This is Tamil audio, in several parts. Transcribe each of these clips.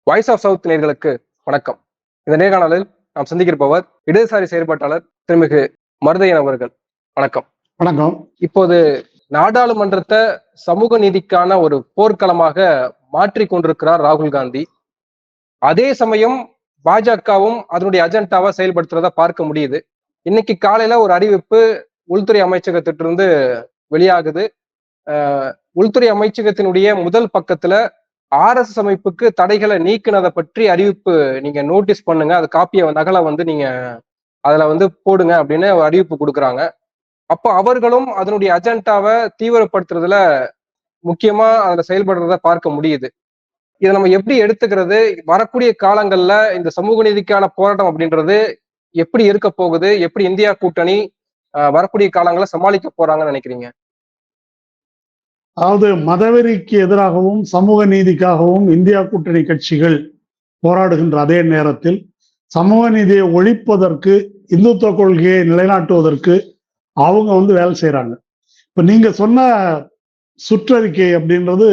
வாய்ஸ் ஆஃப் சவுத் நேயர்களுக்கு வணக்கம். இந்த நேர்காணலில் நாம் சந்திக்கிருப்பவர் இடதுசாரி செயற்பாட்டாளர் திருமிகு மருதையன் அவர்கள். வணக்கம். வணக்கம். இப்போது நாடாளுமன்றத்தை சமூக நீதிக்கான ஒரு போர்க்களமாக மாற்றிக் கொண்டிருக்கிறார் ராகுல் காந்தி. அதே சமயம் பாஜகவும் அதனுடைய அஜெண்டாவை செயல்படுத்துறத பார்க்க முடியுது. இன்னைக்கு காலையில ஒரு அறிவிப்பு உள்துறை அமைச்சகத்திட்டிருந்து வெளியாகுது. உள்துறை அமைச்சகத்தினுடைய முதல் பக்கத்துல RSS அமைப்புக்கு தடைகளை நீக்கினதை பற்றி அறிவிப்பு நீங்க நோட்டீஸ் பண்ணுங்க, அது காப்பிய நகலை நீங்க அதுல போடுங்க அப்படின்னு அறிவிப்பு கொடுக்குறாங்க. அப்போ அவர்களும் அதனுடைய அஜெண்டாவை தீவிரப்படுத்துறதுல முக்கியமா அதுல செயல்படுறத பார்க்க முடியுது. இதை நம்ம எப்படி எடுத்துக்கிறது? வரக்கூடிய காலங்கள்ல இந்த சமூக நீதிக்கான போராட்டம் அப்படின்றது எப்படி இருக்க போகுது? எப்படி இந்தியா கூட்டணி வரக்கூடிய காலங்களை சமாளிக்க போறாங்கன்னு நினைக்கிறீங்க? அதாவது மதவெறிக்கு எதிராகவும் சமூக நீதிக்காகவும் இந்தியா கூட்டணி கட்சிகள் போராடுகின்ற அதே நேரத்தில் சமூக நீதியை ஒழிப்பதற்கு, இந்துத்துவ கொள்கையை நிலைநாட்டுவதற்கு அவங்க வேலை செய்யறாங்க. இப்ப நீங்க சொன்ன சுற்றறிக்கை அப்படின்றது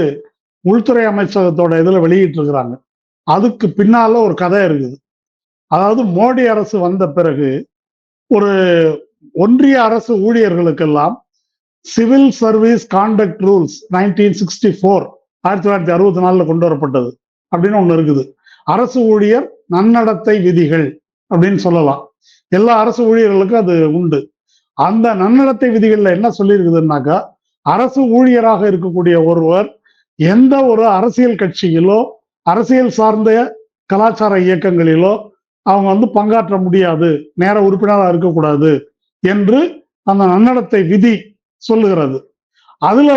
உள்துறை அமைச்சகத்தோட இதுல வெளியிட்டு இருக்கிறாங்க. அதுக்கு பின்னால ஒரு கதை இருக்குது. அதாவது மோடி அரசு வந்த பிறகு ஒரு ஒன்றிய அரசு ஊழியர்களுக்கெல்லாம் சிவில் சர்வீஸ் கான்டக்ட் ரூல்ஸ் 1964 1964 கொண்டு வரப்பட்டது அப்படின்னு ஒண்ணு இருக்குது. அரசு ஊழியர் நன்னடத்தை விதிகள் அப்படின்னு சொல்லலாம். எல்லா அரசு ஊழியர்களுக்கும் அது உண்டு. அந்த நன்னடத்தை விதிகள்ல என்ன சொல்லியிருக்குதுன்னாக்கா, அரசு ஊழியராக இருக்கக்கூடிய ஒருவர் எந்த ஒரு அரசியல் கட்சியிலோ அரசியல் சார்ந்த கலாச்சார இயக்கங்களிலோ அவங்க பங்காற்ற முடியாது, நேர உறுப்பினராக இருக்கக்கூடாது என்று அந்த நன்னடத்தை விதி சொல்லுகிறது. அதுல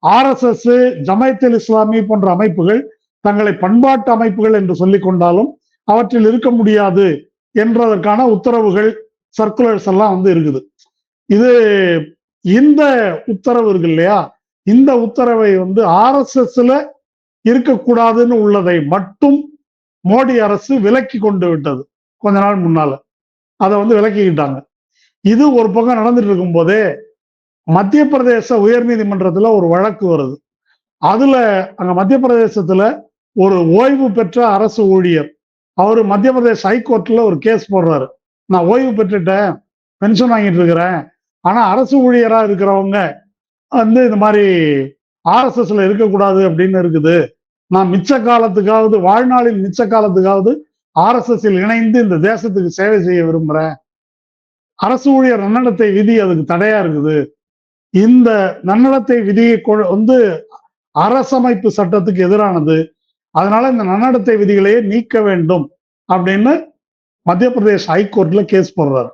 RSS, ஜமாயத்துல் இஸ்லாமி போன்ற அமைப்புகள் தங்களை பண்பாட்டு அமைப்புகள் என்று சொல்லிக் கொண்டாலும் அவற்றில் இருக்க முடியாது என்றதற்கான உத்தரவுகள், சர்க்குலர்ஸ் எல்லாம் இருக்குது. இது இந்த உத்தரவு இருக்கு இல்லையா, இந்த உத்தரவை RSSல இருக்கக்கூடாதுன்னு உள்ளதை மட்டும் மோடி அரசு விலக்கி கொண்டு விட்டது. கொஞ்ச நாள் முன்னால அதை விலக்கிக்கிட்டாங்க. இது ஒரு பக்கம் நடந்துட்டு இருக்கும் போதே மத்திய பிரதேச உயர் நீதிமன்றத்துல ஒரு வழக்கு வருது. அதுல அங்க மத்திய பிரதேசத்துல ஒரு ஓய்வு பெற்ற அரசு ஊழியர், அவரு மத்திய பிரதேச ஹைகோர்ட்ல ஒரு கேஸ் போடுறாரு. நான் ஓய்வு பெற்றுட்டேன், பென்ஷன் வாங்கிட்டு இருக்கிறேன், ஆனா அரசு ஊழியரா இருக்கிறவங்க இந்த மாதிரி RSSல இருக்கக்கூடாது அப்படின்னு இருக்குது. நான் மிச்ச காலத்துக்காவது, வாழ்நாளில் மிச்ச காலத்துக்காவது RSSல் இணைந்து இந்த தேசத்துக்கு சேவை செய்ய விரும்புறேன். அரசு ஊழியர் நன்னடத்தை விதி அதுக்கு தடையா இருக்குது. இந்த நன்னடத்தை விதியை அரசமைப்பு சட்டத்துக்கு எதிரானது. அதனால இந்த நன்னடத்தை விதிகளையே நீக்க வேண்டும் அப்படின்னு மத்திய பிரதேச ஹைகோர்ட்ல கேஸ் போடுறாரு.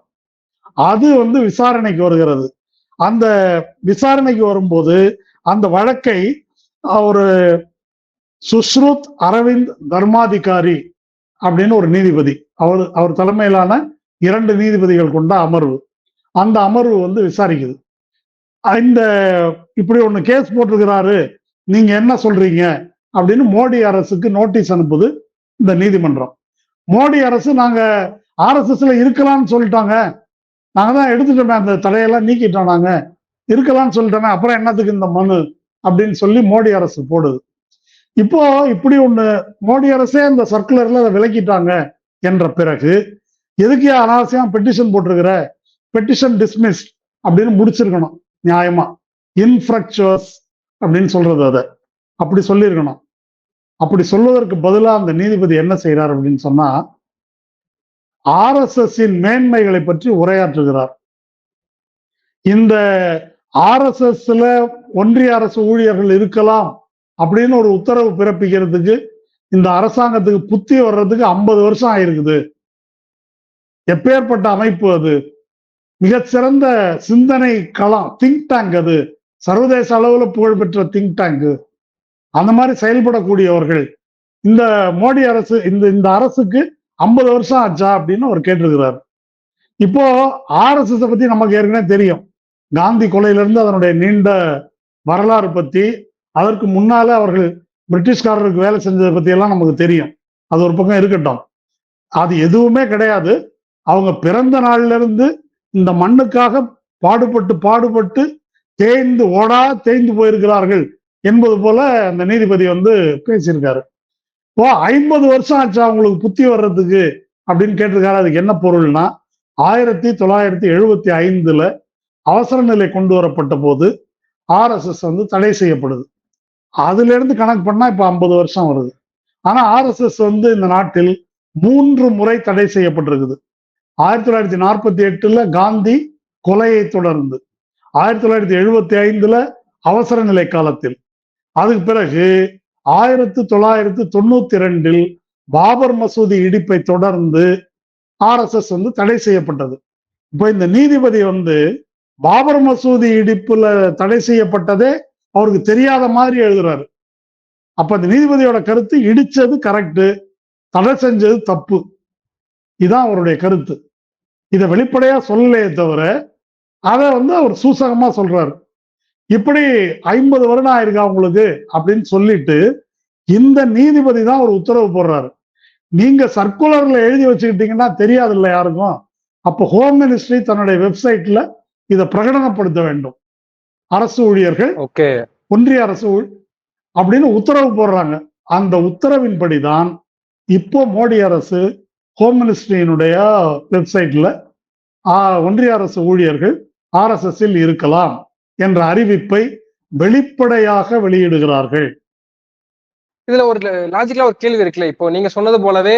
அது விசாரணைக்கு வருகிறது. அந்த விசாரணைக்கு வரும்போது அந்த வழக்கை ஒரு சுஷ்ருத் அரவிந்த் தர்மாதிகாரி அப்படின்னு ஒரு நீதிபதி, அவர் தலைமையிலான 2 நீதிபதிகள் கொண்ட அமர்வு, அந்த அமர்வு விசாரிக்குது. இந்த இப்படி ஒண்ணு கேஸ் போட்டிருக்கிறாரு, நீங்க என்ன சொல்றீங்க அப்படின்னு மோடி அரசுக்கு நோட்டீஸ் அனுப்புது இந்த நீதிமன்றம். மோடி அரசு நாங்க RSSல இருக்கலாம்னு சொல்லிட்டாங்க, நாங்க தான் எடுத்துட்டோமே, அந்த தடையெல்லாம் நீக்கிட்டோம், நாங்க இருக்கலாம்னு சொல்லிட்டோமே, அப்புறம் என்னத்துக்கு இந்த மனு அப்படின்னு சொல்லி மோடி அரசு போடுது. இப்போ இப்படி ஒண்ணு மோடி அரசே இந்த சர்க்குலர்ல அதை விலக்கிட்டாங்க என்ற பிறகு எதுக்கு அனாவசியம் பெட்டிஷன் போட்டிருக்கிற, பெட்டிஷன் டிஸ்மிஸ்ட் அப்படின்னு முடிச்சிருக்கணும் நியாயமா. இன்ஃப்ரக்சுவஸ் அப்படின்னு சொல்றது, அதை அப்படி சொல்லியிருக்கணும். அப்படி சொல்வதற்கு பதிலாக அந்த நீதிபதி என்ன செய்யறார் அப்படின்னு சொன்னா, RSSின் மேன்மைகளை பற்றி உரையாற்றுகிறார். இந்த RSSல ஒன்றிய அரசு ஊழியர்கள் இருக்கலாம் அப்படின்னு ஒரு உத்தரவு பிறப்பிக்கிறதுக்கு இந்த அரசாங்கத்துக்கு புத்தி வர்றதுக்கு 50 வருஷம் ஆயிருக்குது. எப்பேற்பட்ட அமைப்பு அது, மிகச்சிறந்த சிந்தனை களம், திங்க் டேங்க், அது சர்வதேச அளவுல புகழ்பெற்ற திங்க் டேங்க். அந்த மாதிரி செயல்படக்கூடியவர்கள் இந்த மோடி அரசு, இந்த அரசுக்கு 50 வருஷம் ஆச்சா அப்படின்னு அவர் கேட்டிருக்கிறார். இப்போ RSS பத்தி நமக்கு ஏற்கனவே தெரியும். காந்தி கொலையிலிருந்து அதனுடைய நீண்ட வரலாறு பத்தி, அதற்கு முன்னால அவர்கள் பிரிட்டிஷ்காரருக்கு வேலை செஞ்சதை பத்தி எல்லாம் நமக்கு தெரியும். அது ஒரு பக்கம் இருக்கட்டும், அது எதுவுமே கிடையாது. அவங்க பிறந்த நாள்ல இருந்து இந்த மண்ணுக்காக பாடுபட்டு தேய்ந்து போயிருக்கிறார்கள் என்பது போல அந்த நீதிபதி பேசியிருக்காரு. ஓ 50 வருஷம் ஆச்சா உங்களுக்கு புத்தி வர்றதுக்கு அப்படின்னு கேட்டிருக்காரு. அதுக்கு என்ன பொருள்னா 1975 அவசர நிலை கொண்டு வரப்பட்ட போது RSS வந்து தடை செய்யப்படுது. அதுல இருந்து கணக்கு பண்ணா இப்ப 50 வருஷம் வருது. ஆனா RSS வந்து இந்த நாட்டில் 3 முறை தடை செய்யப்பட்டிருக்குது. 1948 காந்தி கொலையை தொடர்ந்து, 1975 அவசர நிலை காலத்தில், அதுக்கு பிறகு 1992 பாபர் மசூதி இடிப்பை தொடர்ந்து RSS வந்து தடை செய்யப்பட்டது. இப்ப இந்த நீதிபதி வந்து பாபர் மசூதி இடிப்புல தடை செய்யப்பட்டதே அவருக்கு தெரியாத மாதிரி எழுதுறாரு. அப்ப அந்த நீதிபதியோட கருத்து இடிச்சது கரெக்ட், தடை செஞ்சது தப்பு. இதான் அவருடைய கருத்து. இதை வெளிப்படையா சொல்லலையே தவிர அதை வந்து அவர் சூசகமா சொல்றாரு. இப்படி 50 வருடம் ஆயிருக்கு அவங்களுக்கு அப்படின்னு சொல்லிட்டு இந்த நீதிபதி தான் ஒரு உத்தரவு போடுறாரு. நீங்க சர்க்குலர்ல எழுதி வச்சுக்கிட்டீங்கன்னா தெரியாது இல்லை யாருக்கும். அப்போ ஹோம் மினிஸ்ட்ரி தன்னுடைய வெப்சைட்ல இதை பிரகடனப்படுத்த வேண்டும். அரசு ஊழியர்கள், ஒன்றிய அரசு அப்படின்னு உத்தரவு போடுறாங்க. அந்த உத்தரவின்படிதான் இப்போ மோடி அரசு ஹோம் மினிஸ்ட்ரியினுடைய வெப்சைட்ல ஒன்றிய அரசு ஊழியர்கள் RSS இருக்கலாம் என்ற அறிவிப்பை வெளிப்படையாக வெளியிடுகிறார்கள். இதுல ஒரு லாஜிக்கலா ஒரு கேள்வி இருக்குல்ல. இப்போ நீங்க சொன்னது போலவே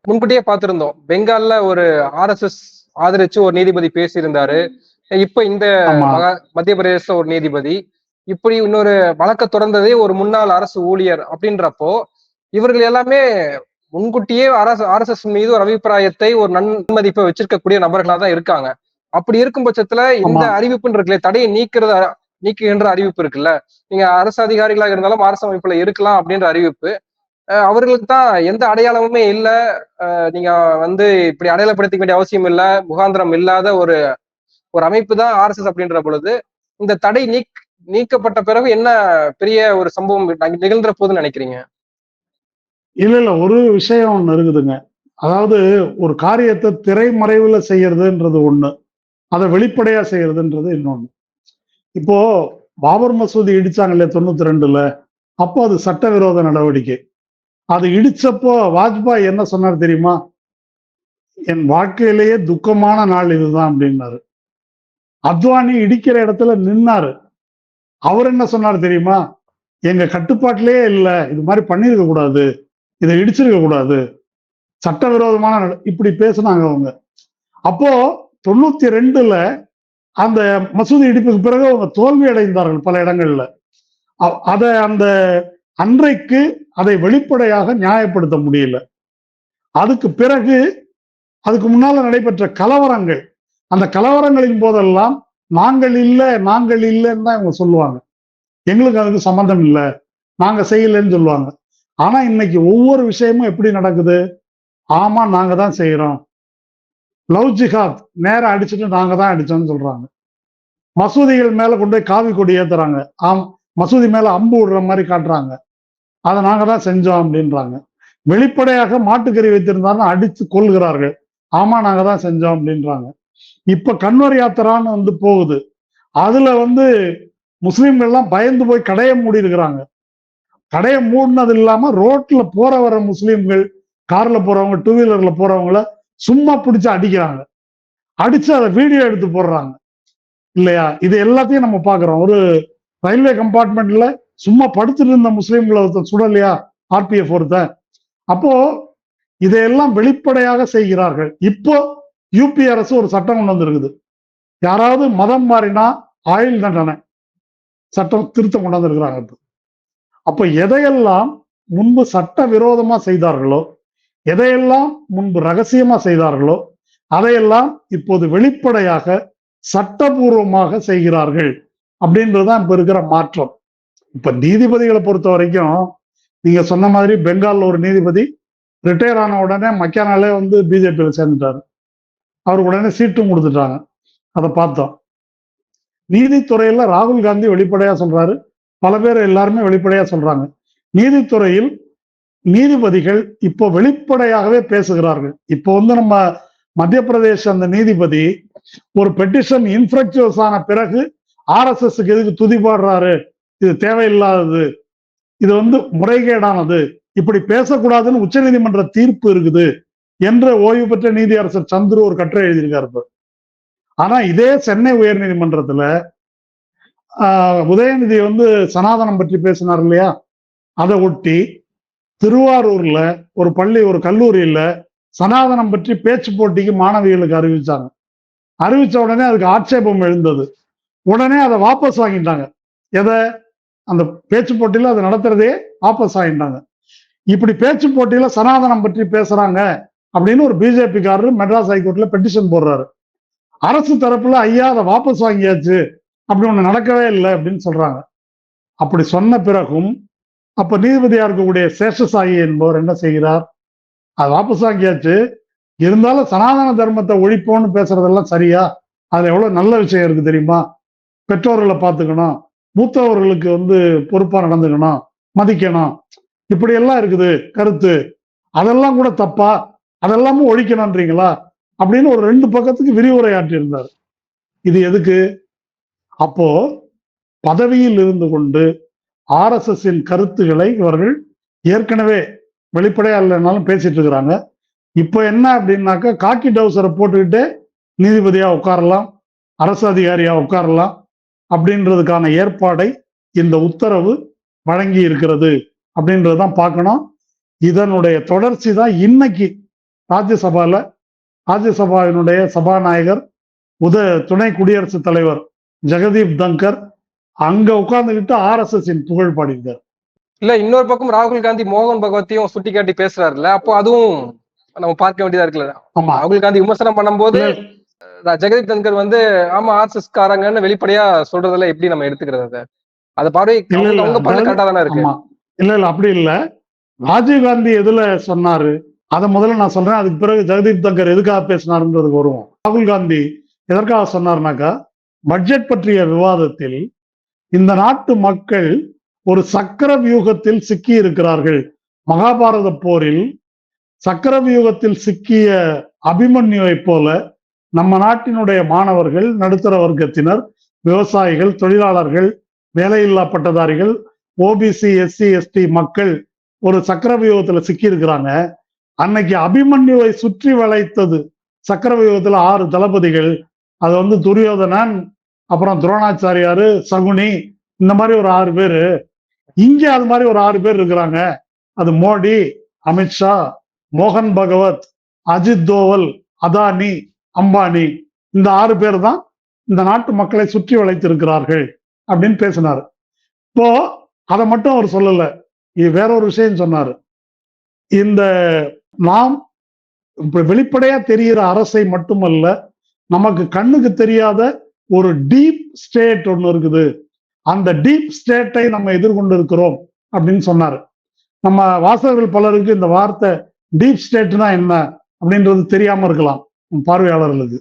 முன்கூட்டியே பார்த்திருந்தோம். பெங்கால்ல ஒரு RSS ஆதரிச்சு ஒரு நீதிபதி பேசியிருந்தாரு. இப்ப இந்த மத்திய பிரதேச ஒரு நீதிபதி இப்படி இன்னொரு வழக்க தொடர்ந்ததே ஒரு முன்னாள் அரசு ஊழியர் அப்படின்றப்போ இவர்கள் எல்லாமே முன்கூட்டியே RSS மீது ஒரு அபிப்பிராயத்தை, ஒரு நன்மதிப்பை வச்சிருக்கக்கூடிய நபர்களா தான் இருக்காங்க. அப்படி இருக்கும் பட்சத்துல இந்த அறிவிப்புன்னு இருக்குல்ல, தடையை நீக்குகின்ற அறிவிப்பு இருக்குல்ல, நீங்க அரசு அதிகாரிகளாக இருந்தாலும் அரசு அமைப்புல இருக்கலாம் அப்படின்ற அறிவிப்பு அவர்களுக்கு தான் எந்த அடையாளமுமே இல்லை. நீங்க வந்து இப்படி அடையாளப்படுத்திக்க வேண்டிய அவசியம் இல்லை, முகாந்திரம் இல்லாத ஒரு அமைப்பு தான் RSS அப்படின்ற பொழுது இந்த தடை நீக்கப்பட்ட பிறகு என்ன பெரிய ஒரு சம்பவம் நிகழ்ந்துற போதுன்னு நினைக்கிறீங்க? இல்ல ஒரு விஷயம் ஒண்ணு இருக்குதுங்க. அதாவது ஒரு காரியத்தை திரைமறைவுல செய்யறதுன்றது ஒண்ணு, அதை வெளிப்படையா செய்யறதுன்றது இன்னொன்னு. இப்போ பாபர் மசூதி இடிச்சாங்க இல்லையா 92 அப்போ அது சட்டவிரோத நடவடிக்கை. அது இடிச்சப்போ வாஜ்பாய் என்ன சொன்னார் தெரியுமா? என் வாழ்க்கையிலேயே துக்கமான நாள் இதுதான் அப்படின்னாரு. அத்வானி இடிக்கிற இடத்துல நின்னாரு. அவர் என்ன சொன்னார் தெரியுமா? எங்க கட்டுப்பாட்டிலேயே இல்லை, இது மாதிரி பண்ணிருக்க கூடாது, இதை இடிச்சிருக்க கூடாது, சட்டவிரோதமான இப்படி பேசினாங்க அவங்க. அப்போ 92 அந்த மசூதி இடிப்புக்கு பிறகு அவங்க தோல்வி அடைந்தார்கள் பல இடங்கள்ல. அதை அந்த அன்றைக்கு அதை வெளிப்படையாக நியாயப்படுத்த முடியல. அதுக்கு பிறகு அதுக்கு முன்னால நடைபெற்ற கலவரங்கள், அந்த கலவரங்களின் போதெல்லாம் நாங்கள் இல்லைன்னு தான் இவங்க சொல்லுவாங்க. எங்களுக்கு அதுக்கு சம்பந்தம் இல்லை, நாங்க செய்யலைன்னு சொல்லுவாங்க. ஆனா இன்னைக்கு ஒவ்வொரு விஷயமும் எப்படி நடக்குது? ஆமா நாங்க தான் செய்யறோம். லவ் ஜிஹாத் நேரம் அடிச்சுட்டு நாங்க தான் அடிச்சோம்னு சொல்றாங்க. மசூதிகள் மேல கொண்டு போய் காவி கொடி ஏத்துறாங்க, மசூதி மேல அம்பு விடுற மாதிரி காட்டுறாங்க, அதை நாங்க தான் செஞ்சோம் அப்படின்றாங்க. வெளிப்படையாக மாட்டுக்கறி வைத்திருந்தாலும் அடித்து கொள்கிறார்கள், ஆமா நாங்க தான் செஞ்சோம் அப்படின்றாங்க. இப்ப கன்வர் யாத்திரான்னு வந்து போகுது, அதுல வந்து முஸ்லிம்கள்லாம் பயந்து போய் கடையை மூடி இருக்கிறாங்க. கடையை மூடினது இல்லாம ரோட்ல போற வர முஸ்லிம்கள், கார்ல போறவங்க, டூ வீலர்ல போறவங்கள சும்மா பிடிச்சு அடிக்கிறாங்க, அடிச்சு அதை வீடியோ எடுத்து போடுறாங்க இல்லையா? இது எல்லாத்தையும் நம்ம பாக்குறோம். ஒரு ரயில்வே கம்பார்ட்மெண்ட்ல சும்மா படுத்துட்டு இருந்த முஸ்லிம்களை சுடலையா RPF ஒருத்தன்? அப்போ இதையெல்லாம் வெளிப்படையாக செய்கிறார்கள். இப்போ UP அரசு ஒரு சட்டம் கொண்டு வந்திருக்குது, யாராவது மதம் மாறினா ஆயுள் தண்டனை சட்டம் திருத்தம் கொண்டு வந்திருக்கிறாங்க. அப்ப எதையெல்லாம் முன்பு சட்ட விரோதமா செய்தார்களோ, எதையெல்லாம் முன்பு ரகசியமா செய்தார்களோ, அதையெல்லாம் இப்போது வெளிப்படையாக சட்டபூர்வமாக செய்கிறார்கள் அப்படின்றதுதான் இப்ப இருக்கிற மாற்றம். இப்ப நீதிபதிகளை பொறுத்த வரைக்கும் நீங்க சொன்ன மாதிரி பெங்கால்ல ஒரு நீதிபதி ரிட்டையர் ஆன உடனே மக்கானாலே வந்து பிஜேபியில சேர்ந்துட்டாரு. அவருக்கு உடனே சீட்டும் கொடுத்துட்டாங்க, அதை பார்த்தோம். நீதித்துறையில ராகுல் காந்தி வெளிப்படையா சொல்றாரு, பல பேர் எல்லாருமே வெளிப்படையா சொல்றாங்க. நீதித்துறையில் நீதிபதிகள் இப்போ வெளிப்படையாகவே பேசுகிறார்கள். இப்போ வந்து நம்ம மத்திய பிரதேச அந்த நீதிபதி ஒரு பெட்டிஷன் இன்ஃப்ரக்சுவஸ் ஆன பிறகு RSSக்கு எதுக்கு துதிபாடுறாரு, இது தேவையில்லாதது, இது வந்து முறைகேடானது இப்படி பேசக்கூடாதுன்னு உச்சநீதிமன்ற தீர்ப்பு இருக்குது என்ற ஓய்வு பெற்ற நீதியரசர் சந்துரு ஒரு கட்டுரை எழுதியிருக்காரு. ஆனா இதே சென்னை உயர் நீதிமன்றத்துல உதயநிதி சனாதனம் பற்றி பேசினார் இல்லையா, அதை ஒட்டி திருவாரூர்ல ஒரு ஒரு கல்லூரியில சனாதனம் பற்றி பேச்சு போட்டிக்கு மாணவிகளுக்கு அறிவிச்சாங்க. அறிவிச்ச உடனே அதுக்கு ஆட்சேபம் எழுந்தது. உடனே அதை வாபஸ் வாங்கிட்டாங்க. எதை? அந்த பேச்சு போட்டியில அதை நடத்துறதே வாபஸ் வாங்கிட்டாங்க. இப்படி பேச்சு போட்டியில சனாதனம் பற்றி பேசுறாங்க அப்படின்னு ஒரு பிஜேபிக்காரர் மெட்ராஸ் ஹைகோர்ட்ல பெட்டிஷன் போடுறாரு. அரசு தரப்புல ஐயா அதை வாபஸ் வாங்கியாச்சு, அப்படி ஒண்ணு நடக்கவே இல்லை அப்படின்னு சொல்றாங்க. அப்படி சொன்ன பிறகும் அப்ப நீதிபதியா இருக்கக்கூடிய சேஷசாயி என்பவர் என்ன செய்கிறார்? அது வாபஸ் வாங்கியாச்சு, இருந்தாலும் சனாதன தர்மத்தை ஒழிப்போம்னு பேசுறதெல்லாம் சரியா? அதுல எவ்வளவு நல்ல விஷயம் இருக்கு தெரியுமா? பெற்றோர்களை பார்த்துக்கணும், மூத்தவர்களுக்கு பொறுப்பா நடந்துக்கணும், மதிக்கணும், இப்படி எல்லாம் இருக்குது கருத்து. அதெல்லாம் கூட தப்பா? அதெல்லாமும் ஒழிக்கணும்ன்றீங்களா அப்படின்னு ஒரு 2 பக்கத்துக்கு விரிவுரை ஆற்றியிருந்தார். இது எதுக்கு? அப்போ பதவியில் இருந்து கொண்டு RSSின் கருத்துக்களை இவர்கள் ஏற்கனவே வெளிப்படையா இல்லைனாலும் பேசிட்டு இருக்கிறாங்க. இப்ப என்ன அப்படின்னாக்கா, காக்கி டவுசரை போட்டுக்கிட்டு நீதிபதியா உட்காரலாம், அரசு அதிகாரியா உட்காரலாம் அப்படின்றதுக்கான ஏற்பாடை இந்த உத்தரவு வழங்கி இருக்கிறது அப்படின்றதுதான் பார்க்கணும். இதனுடைய தொடர்ச்சி தான் இன்னைக்கு ராஜ்யசபாவினுடைய சபாநாயகர் துணை குடியரசுத் தலைவர் ஜெகதீப் தங்கர் அங்க உட்கார்ந்துகிட்டு RSSின் புகழ் பாடிட்டார். இல்ல, இன்னொரு பக்கம் ராகுல் காந்தி மோகன் பகவத்தையும் சுட்டி காட்டி பேசுறாருல்ல, அப்போ அதுவும் நம்ம பார்க்க வேண்டியதா இருக்குல்ல. ராகுல் காந்தி விமர்சனம் பண்ணும்போது ஜெகதீப் தங்கர் ஆமா RSS காரங்கன்னு வெளிப்படையா சொல்றதுல எப்படி நம்ம எடுத்துக்கிறது? அது பார்வை அவங்க பண்ண கரெக்டா தானே இருக்கு. இல்ல அப்படி இல்ல. ராஜீவ்காந்தி எதுல சொன்னாரு அதை முதல்ல நான் சொல்றேன், அதுக்கு பிறகு ஜெகதீப் தங்கர் எதுக்காக பேசினாருன்றதுக்கு வருவோம். ராகுல் காந்தி எதற்காக சொன்னார்னாக்கா, பட்ஜெட் பற்றிய விவாதத்தில் இந்த நாட்டு மக்கள் ஒரு சக்கர வியூகத்தில் சிக்கி இருக்கிறார்கள். மகாபாரத போரில் சக்கர வியூகத்தில் சிக்கிய அபிமன்யுவை போல நம்ம நாட்டினுடைய மாணவர்கள், நடுத்தர வர்க்கத்தினர், விவசாயிகள், தொழிலாளர்கள், வேலையில்லா பட்டதாரிகள், OBC SC ST மக்கள் ஒரு சக்கர வியூகத்துல சிக்கி இருக்கிறாங்க. அன்னைக்கு அபிமன்யுவை சுற்றி வளைத்தது சக்கர வியூகத்துல 6 தளபதிகள். அது துரியோதனன், அப்புறம் துரோணாச்சாரியாரு, சகுனி, இந்த மாதிரி ஒரு 6 பேரு. இங்க அது மாதிரி ஒரு 6 பேர் இருக்கிறாங்க. அது மோடி, அமித்ஷா, மோகன் பகவத், அஜித் தோவல், அதானி, அம்பானி, இந்த 6 பேர் தான் இந்த நாட்டு மக்களை சுற்றி வளைத்திருக்கிறார்கள் அப்படின்னு பேசினாரு. இப்போ அதை மட்டும் அவர் சொல்லல, இது வேற ஒரு விஷயம் சொன்னாரு. இந்த நாம் இப்ப வெளிப்படையா தெரிகிற அரசை மட்டுமல்ல, நமக்கு கண்ணுக்கு தெரியாத ஒரு டீப் ஸ்டேட் ஒண்ணு இருக்குது, அந்த டீப் ஸ்டேட்டை நம்ம எதிர்கொண்டு இருக்கிறோம் அப்படின்னு சொன்னாரு. நம்ம வாசகர்கள் பலருக்கு இந்த வார்த்தை டீப் ஸ்டேட்னா என்ன அப்படின்றது தெரியாம இருக்கலாம் பார்வையாளர்களுக்கு.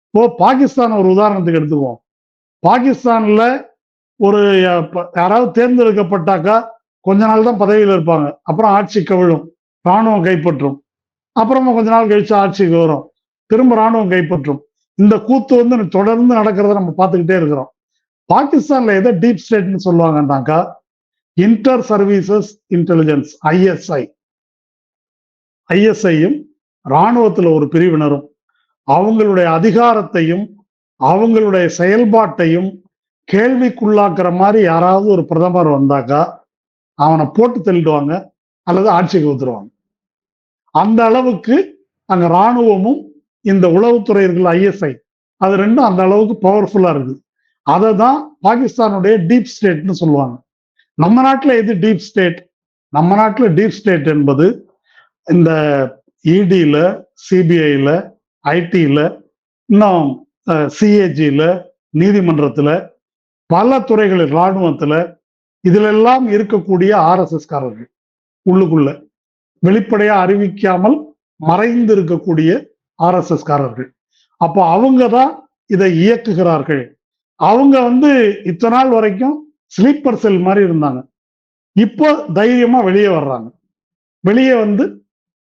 இப்போ பாகிஸ்தான் ஒரு உதாரணத்துக்கு எடுத்துக்குவோம். பாகிஸ்தான்ல ஒரு யாராவது தேர்ந்தெடுக்கப்பட்டாக்கா கொஞ்ச நாள் தான் பதவியில் இருப்பாங்க, அப்புறம் ஆட்சி கவிழும், ராணுவம் கைப்பற்றும், அப்புறமா கொஞ்ச நாள் கழிச்சு ஆட்சிக்கு வரும், திரும்ப ராணுவம் கைப்பற்றும். இந்த கூத்து தொடர்ந்து நடக்கிறத நம்ம பார்த்துக்கிட்டே இருக்கிறோம். பாகிஸ்தான்ல எதை டீப் ஸ்டேட்னு சொல்லுவாங்கன்னாக்கா, இன்டர் சர்வீசஸ் இன்டெலிஜென்ஸ், ஐஎஸ்ஐயும் ராணுவத்துல ஒரு பிரிவினரும் அவங்களுடைய அதிகாரத்தையும் அவங்களுடைய செயல்பாட்டையும் கேள்விக்குள்ளாக்குற மாதிரி யாராவது ஒரு பிரதமர் வந்தாக்கா அவனை போட்டு தள்ளிடுவாங்க அல்லது ஆட்சிக்கு வந்துருவாங்க. அந்த அளவுக்கு அங்க ராணுவமும் இந்த உளவுத்துறை இருக்குல்ல ISI, அது ரெண்டும் அந்த அளவுக்கு பவர்ஃபுல்லா இருக்கு. அதை தான் பாகிஸ்தானுடைய டீப் ஸ்டேட்னு சொல்லுவாங்க. நம்ம நாட்டுல எது டீப் ஸ்டேட்? நம்ம நாட்டுல டீப் ஸ்டேட் என்பது இந்த EDல, CBIல, ITல, இன்னும் CAGல, நீதிமன்றத்துல, பல துறைகளில், இராணுவத்துல, இதுல எல்லாம் இருக்கக்கூடிய RSS காரர்கள், உள்ளுக்குள்ள வெளிப்படையா அறிவிக்காமல் மறைந்து இருக்கக்கூடிய RSS காரர்கள். அப்போ அவங்க தான் இதை இயக்குகிறார்கள். அவங்க இத்தனை நாள் வரைக்கும் ஸ்லீப்பர் செல் மாதிரி இருந்தாங்க. இப்போ தைரியமா வெளியே வர்றாங்க. வெளியே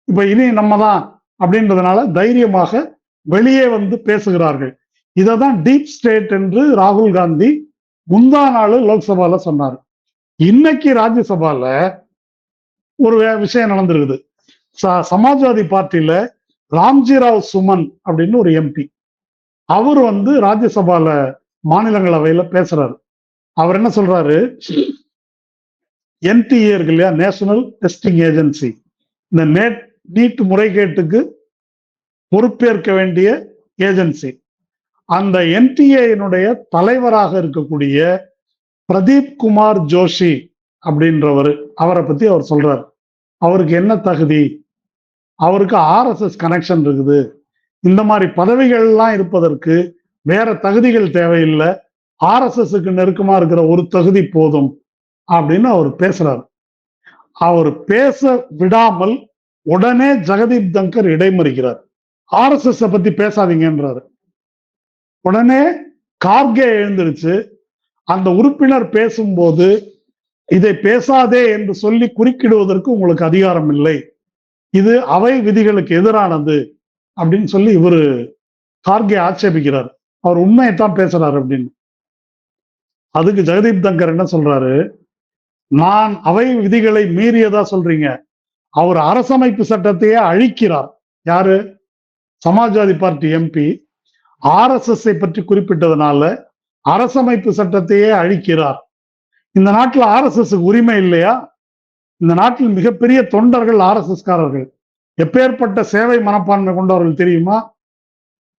இப்ப இனி நம்ம தான் அப்படின்றதுனால தைரியமாக வெளியே பேசுகிறார்கள். இததான் டீப் ஸ்டேட் என்று ராகுல் காந்தி முந்தா நாள் லோக்சபால சொன்னார். இன்னைக்கு ராஜ்யசபால ஒரு விஷயம் நடந்திருக்குது. சமாஜ்வாதி பார்ட்டியில ராம்ஜி ராவ் சுமன் அப்படின்னு ஒரு எம்பி, அவர் வந்து ராஜ்யசபால மாநிலங்களவையில பேசுறாரு. அவர் என்ன சொல்றாரு, NTA இருக்கு இல்லையா, நேஷனல் டெஸ்டிங் ஏஜென்சி, இந்த நீட் முறைகேட்டுக்கு பொறுப்பேற்க வேண்டிய ஏஜென்சி, அந்த NTA தலைவராக இருக்கக்கூடிய பிரதீப் குமார் ஜோஷி அப்படின்றவர், அவரை பத்தி அவர் சொல்றாரு. அவருக்கு என்ன தகுதி, அவருக்கு RSS கனெக்ஷன் இருக்குது, இந்த மாதிரி பதவிகள்லாம் இருப்பதற்கு வேற தகுதிகள் தேவையில்லை, RSSக்கு நெருக்கமா இருக்கிற ஒரு தகுதி போதும் அப்படின்னு அவர் பேசுறாரு. அவர் பேச விடாமல் உடனே ஜெகதீப் தங்கர் இடைமறிக்கிறார். RSS பத்தி பேசாதீங்கன்றாரு. உடனே கார்கே எழுந்திருச்சு, அந்த உறுப்பினர் பேசும்போது இதை பேசாதே என்று சொல்லி குறுக்கிடுவதற்கு உங்களுக்கு அதிகாரம் இல்லை, இது அவை விதிகளுக்கு எதிரானது அப்படின்னு சொல்லி இவரு கார்கே ஆட்சேபிக்கிறார். அவர் உண்மையைத்தான் பேசுறாரு அப்படின்னு. அதுக்கு ஜெகதீப் தங்கர் என்ன சொல்றாரு, நான் அவை விதிகளை மீறியதா சொல்றீங்க, அவர் அரசமைப்பு சட்டத்தையே அழிக்கிறார். யாரு? சமாஜ்வாதி பார்ட்டி MP RSS பற்றி குறிப்பிட்டதுனால அரசமைப்பு சட்டத்தையே அழிக்கிறார். இந்த நாட்டில் RSS உரிமை இல்லையா? இந்த நாட்டில் மிகப்பெரிய தொண்டர்கள் RSS காரர்கள், எப்பேற்பட்ட சேவை மனப்பான்மை கொண்டவர்கள் தெரியுமா?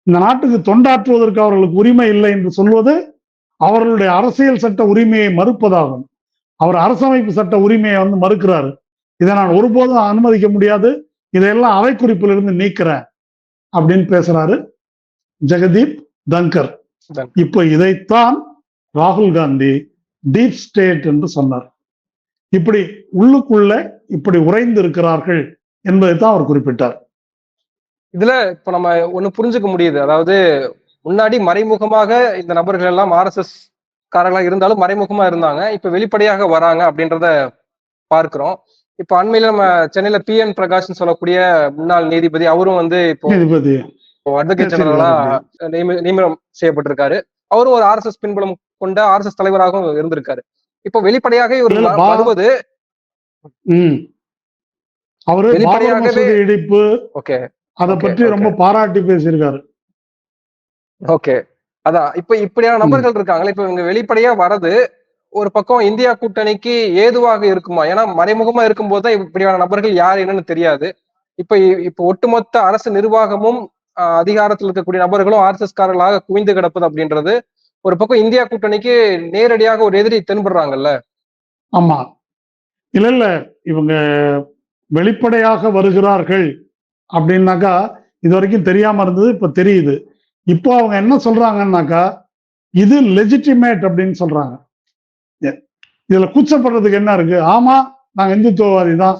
இந்த நாட்டுக்கு தொண்டாற்றுவதற்கு அவர்களுக்கு உரிமை இல்லை என்று சொல்வது அவர்களுடைய அரசியல் சட்ட உரிமையை மறுப்பதாகும். அவர் அரசமைப்பு சட்ட உரிமையை வந்து மறுக்கிறாரு. இதை நான் ஒருபோதும் அனுமதிக்க முடியாது, இதையெல்லாம் அவை குறிப்பிலிருந்து நீக்கிறேன் அப்படின்னு பேசுறாரு ஜெகதீப் தங்கர். இப்ப இதைத்தான் ராகுல் காந்தி டீப் ஸ்டேட் என்று சொன்னார். இப்படி உள்ளுக்குள்ள இப்படி உறைந்து இருக்கிறார்கள் என்பதைத்தான் அவர் குறிப்பிட்டார். இதுல இப்ப நம்ம ஒண்ணு புரிஞ்சுக்க முடியுது, அதாவது முன்னாடி மறைமுகமாக இந்த நபர்கள் எல்லாம் RSS காரர்களா இருந்தாலும் மறைமுகமா இருந்தாங்க, இப்ப வெளிப்படையாக வராங்க அப்படின்றத பார்க்கிறோம். இப்ப அண்மையில நம்ம சென்னையில PN பிரகாஷ் சொல்லக்கூடிய முன்னாள் நீதிபதி, அவரும் வந்து இப்போ அட்வொகேட் ஜெனரலா நியமனம் செய்யப்பட்டிருக்காரு. அவரும் ஒரு RSS பின்புலம் கொண்ட RSS தலைவராகவும் இருந்திருக்காரு. இப்போ வெளிப்படையாக இவர் வருவது அவரு வெளிப்படையாகவே இடிப்பு அதை பற்றி ரொம்ப பாராட்டி பேசியிருக்காரு. ஓகே, அதான் இப்ப இப்படியான நபர்கள் இருக்காங்களே, இப்ப இவங்க வெளிப்படையா வரது ஒரு பக்கம் இந்தியா கூட்டணிக்கு ஏதுவாக இருக்குமா? ஏன்னா மறைமுகமா இருக்கும் போதுதான் இப்படியான நபர்கள் யார் என்னன்னு தெரியாது. இப்ப ஒட்டுமொத்த அரசு நிர்வாகமும் அதிகாரத்தில் இருக்கக்கூடிய நபர்களும் RSS காரர்களாக குவிந்து கிடப்பது அப்படின்றது ஒரு பக்கம் இந்தியா கூட்டணிக்கு நேரடியாக ஒரு எதிரி தென்படுறாங்கல்ல. ஆமா, இல்ல இவங்க வெளிப்படையாக வருகிறார்கள் அப்படின்னாக்கா இது வரைக்கும் தெரியாம இருந்தது, இப்ப தெரியுது. இப்போ அவங்க என்ன சொல்றாங்கன்னாக்கா இது லெஜிட்டிமேட் அப்படின்னு சொல்றாங்க. இதுல கூச்சப்படுறதுக்கு என்ன இருக்கு? ஆமா நாங்க இந்துத்துவவாதி தான்,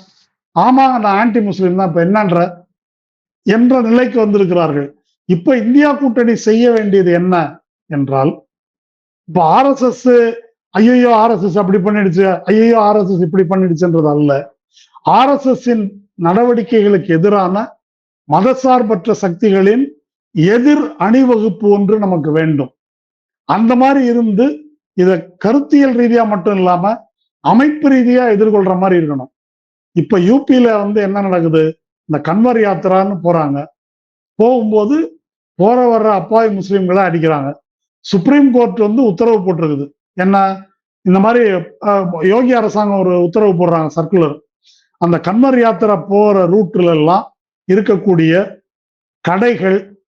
ஆமா நான் ஆன்டி முஸ்லீம் தான், இப்ப என்னன்ற என்ற நிலைக்கு வந்திருக்கிறார்கள். இப்ப இந்தியா கூட்டணி செய்ய வேண்டியது என்ன என்றால், இப்ப RSS ஐயோ RSS அப்படி பண்ணிடுச்சு, ஐயோ RSS இப்படி பண்ணிடுச்சுன்றது அல்ல, RSS நடவடிக்கைகளுக்கு எதிரான மதசார்பற்ற சக்திகளின் எதிர் அணிவகுப்பு ஒன்று நமக்கு வேண்டும். அந்த மாதிரி இருந்து இத கருத்தியல் ரீதியா மட்டும் இல்லாம அமைப்பு ரீதியா எதிர்கொள்ற மாதிரி இருக்கணும். இப்ப UPல வந்து என்ன நடக்குது, இந்த கன்வர் யாத்திரான்னு போறாங்க, போகும்போது போற வர்ற அப்பாவி முஸ்லீம்களை அடிக்கிறாங்க. சுப்ரீம் கோர்ட் வந்து உத்தரவு போட்டிருக்குது, என்ன இந்த மாதிரி யோகி அரசாங்கம் ஒரு உத்தரவு போடுறாங்க, சர்க்குலர். அந்த கன்வர் யாத்திரா போற ரூட்ல எல்லாம் இருக்கக்கூடிய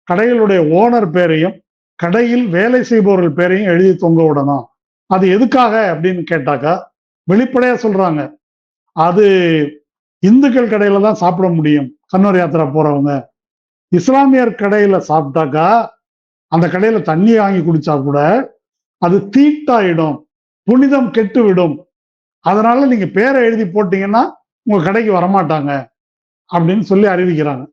கடைகளுடைய ஓனர் பேரையும் கடையில் வேலை செய்பவர்கள் பேரையும் எழுதி தொங்க விடணும். அது எதுக்காக அப்படின்னு கேட்டாக்கா வெளிப்படையா சொல்றாங்க, அது இந்துக்கள் கடையில தான் சாப்பிட முடியும், கன்வர் யாத்திரா போறவங்க இஸ்லாமியர் கடையில சாப்பிட்டாக்கா அந்த கடையில தண்ணி வாங்கி குடிச்சா கூட அது தீட்டாயிடும், புனிதம் கெட்டு விடும், அதனால நீங்க பேரை எழுதி போட்டீங்கன்னா உங்க கடைக்கு வரமாட்டாங்க அப்படின்னு சொல்லி அறிவிக்கிறாங்க.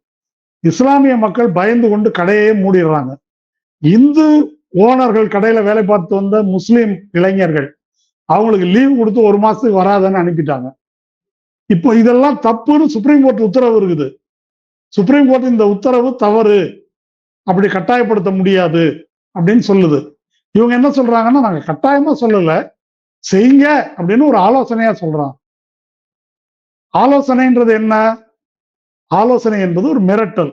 இஸ்லாமிய மக்கள் பயந்து கொண்டு கடையே மூடிடுறாங்க. இந்து ஓனர்கள் கடையில வேலை பார்த்து வந்த முஸ்லீம் இளைஞர்கள் அவங்களுக்கு லீவ் கொடுத்து 1 மாசத்துக்கு வராதுன்னு அனுப்பிட்டாங்க. இப்போ இதெல்லாம் தப்புன்னு சுப்ரீம் கோர்ட் உத்தரவு இருக்குது. சுப்ரீம் கோர்ட் இந்த உத்தரவு தவறு, அப்படி கட்டாயப்படுத்த முடியாது அப்படின்னு சொல்லுது. இவங்க என்ன சொல்றாங்கன்னா, நாங்க கட்டாயமா சொல்லல, செய்யுங்க அப்படின்னு ஒரு ஆலோசனையா சொல்றாங்க. ஆலோசனைன்றது என்ன? ஆலோசனை என்பது ஒரு மிரட்டல்.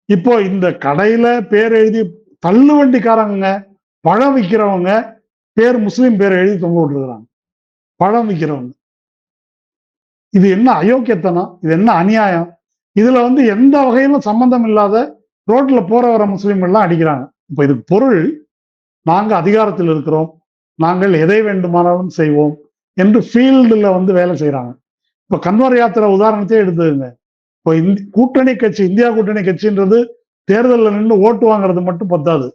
இப்போ இந்த கடையில பேர் எழுதி தள்ளு வண்டிக்காரங்க, பழம் விற்கிறவங்க பேர் முஸ்லிம் பேர் எழுதி தொங்க விட்டுருக்காங்க. பழம் விற்கிறவங்க. இது என்ன அயோக்கியத்தனம்? இது என்ன அநியாயம்? இதுல எந்த வகையிலும் சம்பந்தம் இல்லாத ரோட்ல போற வர முஸ்லிம்கள் எல்லாம் அடிக்கிறாங்க. இப்ப இதுக்கு பொருள், நாங்க அதிகாரத்தில் இருக்கிறோம், நாங்கள் எதை வேண்டுமானாலும் செய்வோம் என்று ஃபீல்டுல வேலை செய்யறாங்க. இப்ப கன்வர் யாத்திரை உதாரணத்தையே எடுத்துங்க. இப்போ கூட்டணி கட்சி, இந்தியா கூட்டணி கட்சின்றது தேர்தலில் நின்று ஓட்டு வாங்குறது மட்டும் பத்தாது.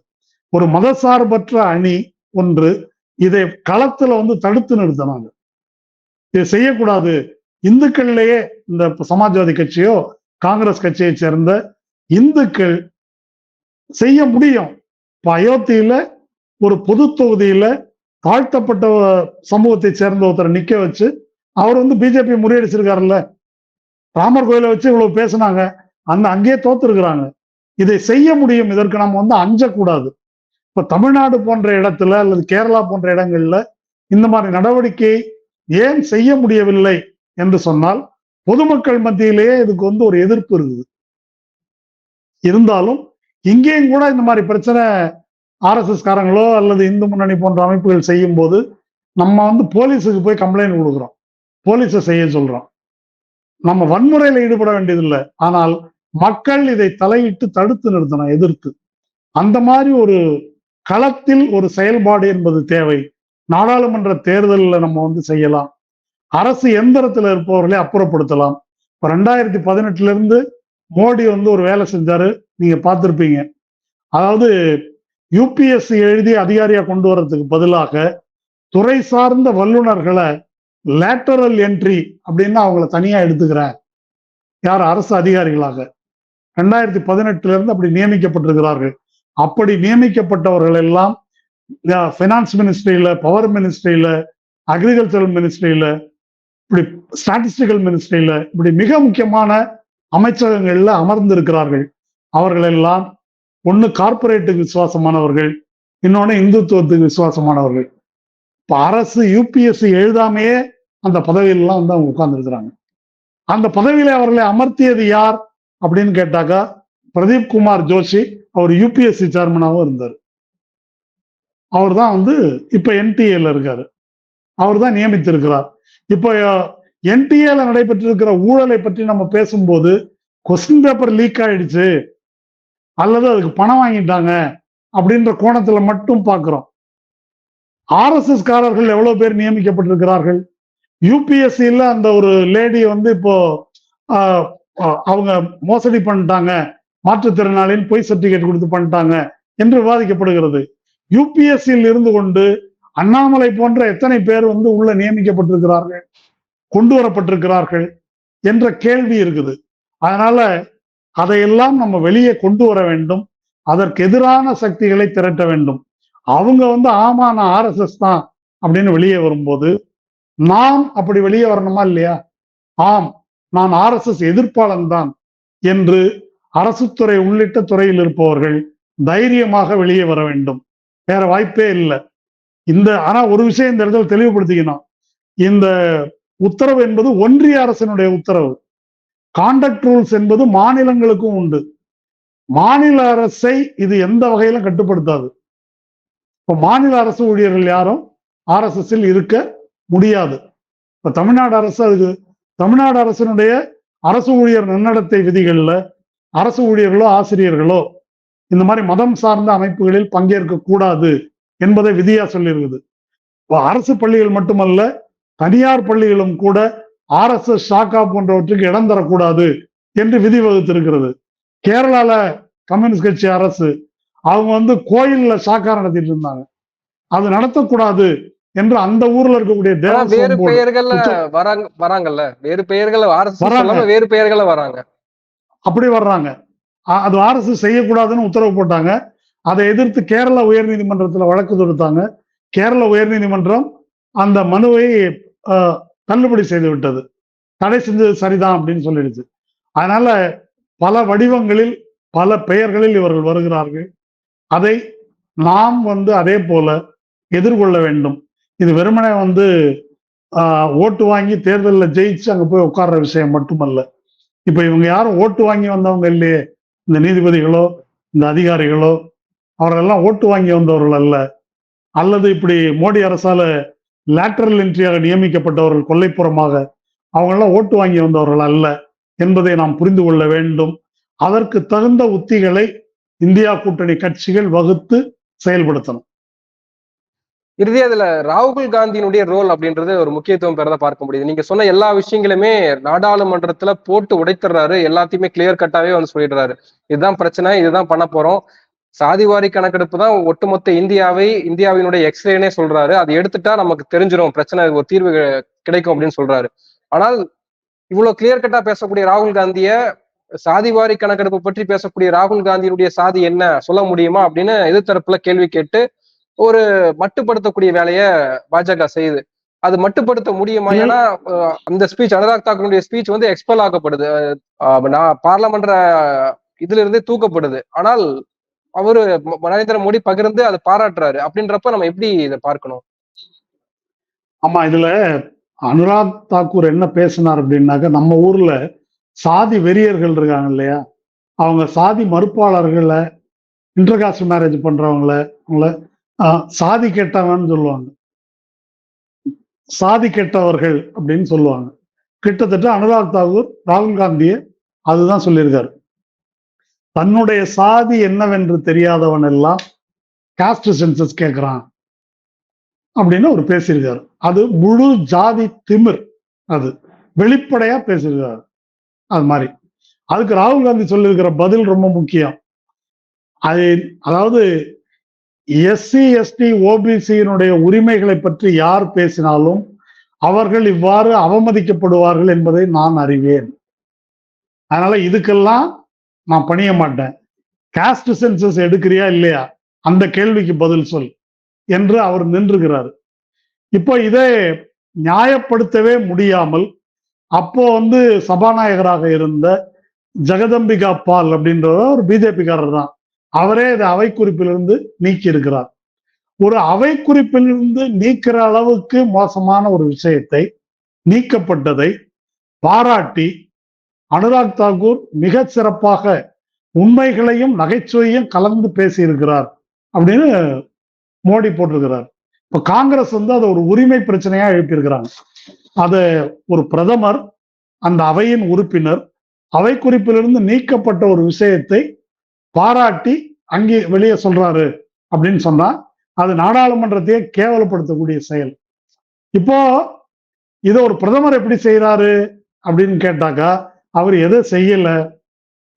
ஒரு மதசார்பற்ற அணி ஒன்று இதை களத்துல தடுத்து நிறுத்தினாங்க. இதை செய்யக்கூடாது. இந்துக்கள்லயே இந்த சமாஜ்வாதி கட்சியோ காங்கிரஸ் கட்சியை சேர்ந்த இந்துக்கள் செய்ய முடியும். இப்ப அயோத்தியில ஒரு பொது தொகுதியில தாழ்த்தப்பட்ட சமூகத்தை சேர்ந்த ஒருத்தரை நிக்க வச்சு அவர் பிஜேபி முறியடிச்சிருக்காருல்ல. ராமர் கோயிலை வச்சு இவ்வளவு பேசினாங்க, அங்கேயே தோத்து இருக்கிறாங்க. இதை செய்ய முடியும். இதற்கு நம்ம அஞ்சக்கூடாது. இப்ப தமிழ்நாடு போன்ற இடத்துல அல்லது கேரளா போன்ற இடங்கள்ல இந்த மாதிரி நடவடிக்கை ஏன் செய்ய முடியவில்லை என்று சொன்னால், பொதுமக்கள் மத்தியிலேயே இதுக்கு ஒரு எதிர்ப்பு இருக்குது. இருந்தாலும் இங்கேயும் கூட இந்த மாதிரி பிரச்சனை RSS காரங்களோ அல்லது இந்து முன்னணி போன்ற அமைப்புகள் செய்யும் போது நம்ம போலீஸுக்கு போய் கம்ப்ளைண்ட் கொடுக்குறோம், போலீஸை செய்ய சொல்றோம். நம்ம வன்முறையில ஈடுபட வேண்டியதில்லை. ஆனால் மக்கள் இதை தலையிட்டு தடுத்து நிறுத்தணும், எதிர்த்து. அந்த மாதிரி ஒரு களத்தில் ஒரு செயல்பாடு என்பது தேவை. நாடாளுமன்ற தேர்தலில் நம்ம செய்யலாம். அரசு எந்திரத்தில் இருப்பவர்களை அப்புறப்படுத்தலாம். இப்ப 2018 இருந்து மோடி ஒரு வேலை செஞ்சாரு, நீங்க பார்த்திருப்பீங்க. அதாவது UPSC எழுதி அதிகாரியா கொண்டு வர்றதுக்கு பதிலாக துறை சார்ந்த வல்லுநர்களை லேட்டரல் என்ட்ரி அப்படின்னு அவங்கள தனியா எடுத்துக்கிறேன். யார்? அரசு அதிகாரிகளாக 2018 இருந்து அப்படி நியமிக்கப்பட்டிருக்கிறார்கள். அப்படி நியமிக்கப்பட்டவர்கள் எல்லாம் பைனான்ஸ் மினிஸ்ட்ரியில, பவர் மினிஸ்ட்ரியில, அக்ரிகல்ச்சரல் மினிஸ்ட்ரியில, இப்படி ஸ்டாட்டிஸ்டிக்கல் மினிஸ்ட்ரியில, இப்படி மிக முக்கியமான அமைச்சகங்கள்ல அமர்ந்திருக்கிறார்கள். அவர்கள் எல்லாம் ஒண்ணு கார்பரேட்டுக்கு விசுவாசமானவர்கள், இன்னொன்னு இந்துத்துவத்துக்கு விசுவாசமானவர்கள். இப்ப அரசு UPSC எழுதாமையே அந்த பதவியிலாம் அவங்க உட்கார்ந்து இருக்கிறாங்க. அந்த பதவியில அவர்களை அமர்த்தியது யார் அப்படின்னு கேட்டாக்கா, பிரதீப் குமார் ஜோஷி. அவர் UPSC சேர்மனாவும் இருந்தார். அவர் தான் இப்ப NTA இருக்காரு. அவர் தான் நியமித்திருக்கிறார். இப்போ NTA நடைபெற்றிருக்கிற ஊழலை பற்றி நம்ம பேசும்போது கொஸ்டின் பேப்பர் லீக் ஆயிடுச்சு அல்லது அதுக்கு பணம் வாங்கிட்டாங்க அப்படின்ற கோணத்துல மட்டும் பார்க்கிறோம். RSS காரர்கள் எவ்வளவு பேர் நியமிக்கப்பட்டிருக்கிறார்கள்? UPSCல அந்த ஒரு லேடி இப்போ அவங்க மோசடி பண்ணிட்டாங்க, மாற்றுத்திறனாளின்னு பொய் சர்டிபிகேட் கொடுத்து பண்ணிட்டாங்க என்று விவாதிக்கப்படுகிறது. UPSCயில் இருந்து கொண்டு அண்ணாமலை போன்ற எத்தனை பேர் உள்ள நியமிக்கப்பட்டிருக்கிறார்கள், கொண்டு வரப்பட்டிருக்கிறார்கள் என்ற கேள்வி இருக்குது. அதனால அதையெல்லாம் நம்ம வெளியே கொண்டு வர வேண்டும். அதற்கு எதிரான சக்திகளை திரட்ட வேண்டும். அவங்க ஆமா நான் RSS தான் அப்படின்னு வெளியே வரும்போது நாம் அப்படி வெளியே வரணுமா இல்லையா? ஆம், நான் RSS எதிர்ப்பாளன் தான் என்று அரசு துறை உள்ளிட்ட துறையில் இருப்பவர்கள் தைரியமாக வெளியே வர வேண்டும். வேற வாய்ப்பே இல்லை. ஆனா ஒரு விஷயம் இந்த இடத்துல தெளிவுபடுத்திக்கணும். இந்த உத்தரவு என்பது ஒன்றிய அரசினுடைய உத்தரவு. கான்டக்ட் ரூல்ஸ் என்பது மாநிலங்களுக்கும் உண்டு. மாநில அரசை இது எந்த வகையிலும் கட்டுப்படுத்தாது. இப்ப மாநில அரசு ஊழியர்கள் யாரும் RSSல் இருக்க முடியாது. இப்ப தமிழ்நாடு அரசு அதுக்கு தமிழ்நாடு அரசினுடைய அரசு ஊழியர் நன்னடத்தை விதிகள்ல அரசு ஊழியர்களோ ஆசிரியர்களோ இந்த மாதிரி மதம் சார்ந்த அமைப்புகளில் பங்கேற்க கூடாது என்பதை விதியா சொல்லியிருக்குது. அரசு பள்ளிகள் மட்டுமல்ல, தனியார் பள்ளிகளும் கூட RSS ஷாக்கா போன்றவற்றுக்கு இடம் தரக்கூடாது என்று விதி வகுத்திருக்கிறது. கேரளால கம்யூனிஸ்ட் கட்சி அரசு அவங்க கோயில்ல ஷாக்கா நடத்திட்டு இருந்தாங்க. அது நடத்தக்கூடாது என்று அந்த ஊர்ல இருக்கக்கூடிய வேறு பெயர்கள்ல வராங்கல்ல, வேறு பெயர்கள் வேறு பெயர்கள வராங்க, அப்படி வர்றாங்க. அது RSS செய்யக்கூடாதுன்னு உத்தரவு போட்டாங்க. அதை எதிர்த்து கேரள உயர்நீதிமன்றத்தில் வழக்கு தொடுத்தாங்க. கேரள உயர்நீதிமன்றம் அந்த மனுவை தள்ளுபடி செய்து விட்டது. தடை செஞ்சது சரிதான் அப்படின்னு சொல்லிடுச்சு. அதனால பல வடிவங்களில் பல பெயர்களில் இவர்கள் வருகிறார்கள். அதை நாம் அதே போல எதிர்கொள்ள வேண்டும். இது வெறுமனே ஓட்டு வாங்கி தேர்தலில் ஜெயிச்சு அங்க போய் உட்கார்ற விஷயம் மட்டுமல்ல. இப்ப இவங்க யாரும் ஓட்டு வாங்கி வந்தவங்க இல்லையே, இந்த நீதிபதிகளோ இந்த அதிகாரிகளோ அவரெல்லாம் ஓட்டு வாங்கி வந்தவர்கள் அல்ல. அல்லது இப்படி மோடி அரசால லேட்டரல் என்ட்ரியாக நியமிக்கப்பட்டவர்கள் கொல்லைப்புறமாக அவங்க எல்லாம் ஓட்டு வாங்கி வந்தவர்கள் அல்ல என்பதை நாம் புரிந்து கொள்ள வேண்டும். அதற்கு தகுந்த உத்திகளை இந்தியா கூட்டணி கட்சிகள் வகுத்து செயல்படுத்தணும். இறுதியா இதுல ராகுல் காந்தியினுடைய ரோல் அப்படின்றது ஒரு முக்கியத்துவம் பெறத பார்க்க முடியுது. நீங்க சொன்ன எல்லா விஷயங்களுமே நாடாளுமன்றத்துல போட்டு உடைத்துறாரு, எல்லாத்தையுமே கிளியர் கட்டாவே வந்து சொல்லிடுறாரு. இதுதான் பிரச்சனை, இதுதான் பண்ண போறோம். சாதிவாரி கணக்கெடுப்பு தான் ஒட்டுமொத்த இந்தியாவினுடைய எக்ஸ்ரேனே சொல்றாரு. அதை எடுத்துட்டா நமக்கு தெரிஞ்சிடும், பிரச்சனை ஒரு தீர்வு கிடைக்கும் அப்படின்னு சொல்றாரு. ஆனால் இவ்வளவு கிளியர் கட்டா பேசக்கூடிய ராகுல் காந்திய, சாதிவாரி கணக்கெடுப்பு பற்றி பேசக்கூடிய ராகுல் காந்தியினுடைய சாதி என்ன சொல்ல முடியுமா அப்படின்னு எதிர்த்தரப்புல கேள்வி கேட்டு ஒரு மட்டுப்படுத்தக்கூடிய வேலையை பாஜக செய்யுது. அது மட்டுப்படுத்த முடியுமா? ஏன்னா அந்த ஸ்பீச், அனுராக் தாக்கூருடைய ஸ்பீச் வந்து எக்ஸ்பெல் ஆக்கப்படுது, பார்லமென்ற இதுல இருந்தே தூக்கப்படுது. ஆனால் அவரு நரேந்திர மோடி பகிர்ந்து அதை பாராட்டுறாரு. அப்படின்றப்ப நம்ம எப்படி இதை பார்க்கணும்? ஆமா, இதுல அனுராக் தாக்கூர் என்ன பேசினார் அப்படின்னாக்க, நம்ம ஊர்ல சாதி வெறியர்கள் இருக்காங்க இல்லையா, அவங்க சாதி மறுப்பாளர்களை, இன்டர்காஸ்ட் மேரேஜ் பண்றவங்கள சாதி கெட்டவன்னு சொல்லுவாங்க, சாதி கெட்டவர்கள் அப்படின்னு சொல்லுவாங்க. கிட்டத்தட்ட அனுராக் தாக்கூர் ராகுல் காந்தியை அதுதான் சொல்லியிருக்காரு. தன்னுடைய சாதி என்னவென்று தெரியாதவன் எல்லாம் காஸ்ட் சென்சஸ் கேட்கிறான் அப்படின்னு அவர் பேசியிருக்காரு. அது முழு ஜாதி திமிர், அது வெளிப்படையா பேசியிருக்காரு. அது மாதிரி அதுக்கு ராகுல் காந்தி சொல்லியிருக்கிற பதில் ரொம்ப முக்கியம். அதாவது எஸ்சி எஸ்டி ஓபிசியினுடைய உரிமைகளை பற்றி யார் பேசினாலும் அவர்கள் இவ்வாறு அவமதிக்கப்படுவார்கள் என்பதை நான் அறிவேன். அதனால இதுக்கெல்லாம் நான் பணிய மாட்டேன். காஸ்ட் சென்சஸ் எடுக்கிறியா இல்லையா, அந்த கேள்விக்கு பதில் சொல் என்று அவர் நின்றுகிறார். இப்போ இதை நியாயப்படுத்தவே முடியாமல் அப்போ சபாநாயகராக இருந்த ஜெகதம்பிகா பால் அப்படின்றவர் ஒரு பிஜேபிக்காரர் தான், அவரே இதை அவை குறிப்பிலிருந்து நீக்கி இருக்கிறார். ஒரு அவை குறிப்பிலிருந்து நீக்கிற அளவுக்கு மோசமான ஒரு விஷயத்தை, நீக்கப்பட்டதை பாராட்டி அனுராக் தாக்கூர் மிக சிறப்பாக உண்மைகளையும் நகைச்சுவையும் கலந்து பேசியிருக்கிறார் அப்படின்னு மோடி போட்டிருக்கிறார். இப்ப காங்கிரஸ் அதை ஒரு உரிமை பிரச்சனையா எழுப்பியிருக்கிறாங்க. அதை ஒரு பிரதமர், அந்த அவையின் உறுப்பினர், அவை குறிப்பிலிருந்து நீக்கப்பட்ட ஒரு விஷயத்தை பாராட்டி அங்கே வெளியே சொல்றாரு அப்படின்னு சொன்னா அது நாடாளுமன்றத்தையே கேவலப்படுத்தக்கூடிய செயல். இப்போ இதை ஒரு பிரதமர் எப்படி செய்யறாரு அப்படின்னு கேட்டாக்கா, அவர் எதை செய்யல.